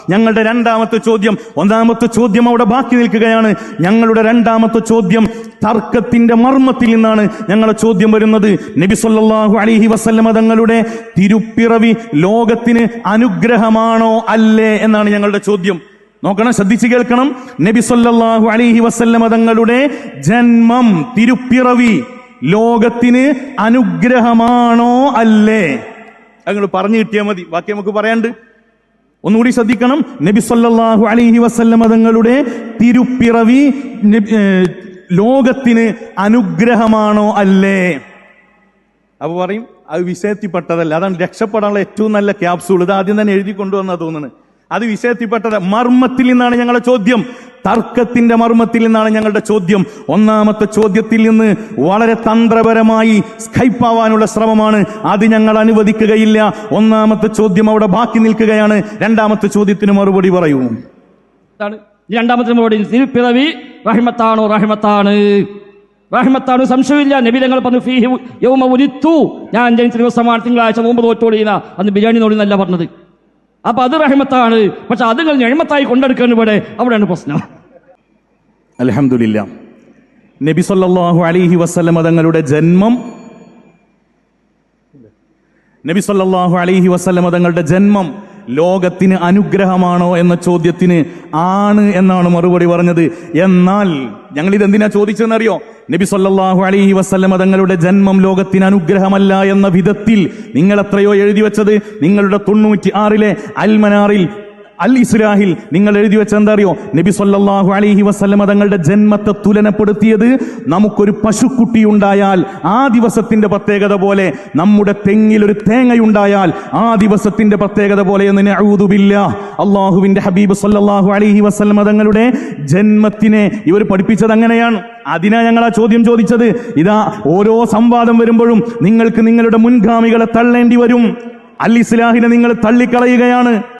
ഞങ്ങളുടെ രണ്ടാമത്തെ ചോദ്യം, ഒന്നാമത്തെ ചോദ്യം അവിടെ ബാക്കി നിൽക്കുകയാണ്. ഞങ്ങളുടെ രണ്ടാമത്തെ ചോദ്യം തർക്കത്തിന്റെ മർമ്മത്തിൽ നിന്നാണ് ഞങ്ങളുടെ ചോദ്യം വരുന്നത്. നബി സല്ലല്ലാഹു അലൈഹി വസല്ലമ തങ്ങളുടെ തിരുപ്പിറവി ലോകത്തിന് അനുഗ്രഹമാണോ അല്ലേ എന്നാണ് ഞങ്ങളുടെ ചോദ്യം. നോക്കണം, ശ്രദ്ധിച്ചു കേൾക്കണം. നബി സല്ലല്ലാഹു അലൈഹി വസല്ലമ തങ്ങളുടെ ജന്മം, തിരുപ്പിറവി ലോകത്തിന് അനുഗ്രഹമാണോ അല്ലേ? നിങ്ങൾ പറഞ്ഞു കിട്ടിയാൽ മതി, ബാക്കി നമുക്ക് പറയാണ്ട്. ഒന്നുകൂടി ശ്രദ്ധിക്കണം. നബി സല്ലല്ലാഹു അലൈഹി വസല്ലമ തങ്ങളുടെ തിരുപ്പിറവി ലോകത്തിന് അനുഗ്രഹമാണോ അല്ലേ? അപ്പൊ പറയും അത് വിഷയത്തിൽപ്പെട്ടതല്ല. അതാണ് രക്ഷപ്പെടാനുള്ള ഏറ്റവും നല്ല ക്യാപ്സൂൾ. ഇത് ആദ്യം തന്നെ എഴുതി കൊണ്ടുവന്നാ തോന്നുന്നത്. അത് വിഷയത്തിൽപ്പെട്ടത്. മർമ്മത്തിൽ നിന്നാണ് ഞങ്ങളുടെ ചോദ്യം, തർക്കത്തിന്റെ മർമ്മത്തിൽ നിന്നാണ് ഞങ്ങളുടെ ചോദ്യം. ഒന്നാമത്തെ ചോദ്യത്തിൽ നിന്ന് വളരെ തന്ത്രപരമായി സ്കൈപ്പാവാനുള്ള ശ്രമമാണ്. അത് ഞങ്ങൾ അനുവദിക്കുകയില്ല. ഒന്നാമത്തെ ചോദ്യം അവിടെ ബാക്കി നിൽക്കുകയാണ്. രണ്ടാമത്തെ ചോദ്യത്തിന് മറുപടി പറയൂ. രണ്ടാമത്തെ മറുപടി, തിരുപ്പിറവി റഹ്മത്താണോ? റഹ്മത്താണ്, റഹ്മത്താണ്, സംശയമില്ല. നബി തങ്ങൾ പറഞ്ഞു ഫീഹി യൗമ ഉലിത്തു, ഞാൻ ജനിച്ച ദിവസമാണ് തിങ്കളാഴ്ച നോമ്പ് നോറ്റോളിയുന്ന, അന്ന് ബിരിയാണി നോടിന്നല്ല പറഞ്ഞത്. അപ്പൊ അത് റഹ്മത്താണ്. പക്ഷെ അത് ഞെഴ്മത്തായി കൊണ്ടെടുക്കുന്ന ഇവിടെ അവിടെയാണ് പ്രശ്നം. അൽഹംദുലില്ലാ, നബി സല്ലല്ലാഹു അലൈഹി വസല്ലമ തങ്ങളുടെ ജന്മം, നബി സല്ലല്ലാഹു അലൈഹി വസല്ലമ തങ്ങളുടെ ജന്മം ലോകത്തിന് അനുഗ്രഹമാണോ എന്ന ചോദ്യത്തിന് ആണ് എന്നാണ് മറുപടി പറഞ്ഞത്. എന്നാൽ ഞങ്ങൾ ഇതെന്തിനാ ചോദിച്ചതെന്നറിയോ? നബി സല്ലല്ലാഹു അലൈഹി വസല്ലമ തങ്ങളുടെ ജന്മം ലോകത്തിന് അനുഗ്രഹമല്ല എന്ന വിധത്തിൽ നിങ്ങൾ എത്രയോ എഴുതി വെച്ചത്. നിങ്ങളുടെ 96 അൽമനാറിൽ അൽ ഇസ്ലാഹിൽ നിങ്ങൾ എഴുതി വെച്ച എന്താ അറിയോ? നബി സല്ലല്ലാഹു അലൈഹി വസല്ലമ തങ്ങളുടെ ജന്മത്തെ തുലനപ്പെടുത്തിയത് നമുക്കൊരു പശുക്കുട്ടി ഉണ്ടായാൽ ആ ദിവസത്തിന്റെ പ്രത്യേകത പോലെ, നമ്മുടെ തെങ്ങിൽ ഒരു തേങ്ങയുണ്ടായാൽ ആ ദിവസത്തിന്റെ പ്രത്യേകത പോലെ എന്ന്. നഊദു ബില്ലാഹ്. അള്ളാഹുവിന്റെ ഹബീബ് സല്ലല്ലാഹു അലൈഹി വസല്ലമ തങ്ങളുടെ ജന്മത്തിനെ ഇവർ പഠിപ്പിച്ചത് അങ്ങനെയാണ്. അതിനാ ഞങ്ങൾ ആ ചോദ്യം ചോദിച്ചത്. ഇതാ ഓരോ സംവാദം വരുമ്പോഴും നിങ്ങൾക്ക് നിങ്ങളുടെ മുൻഗാമികളെ തള്ളേണ്ടി വരും. അൽ ഇസ്ലാഹിനെ നിങ്ങൾ തള്ളിക്കളയുകയാണ്.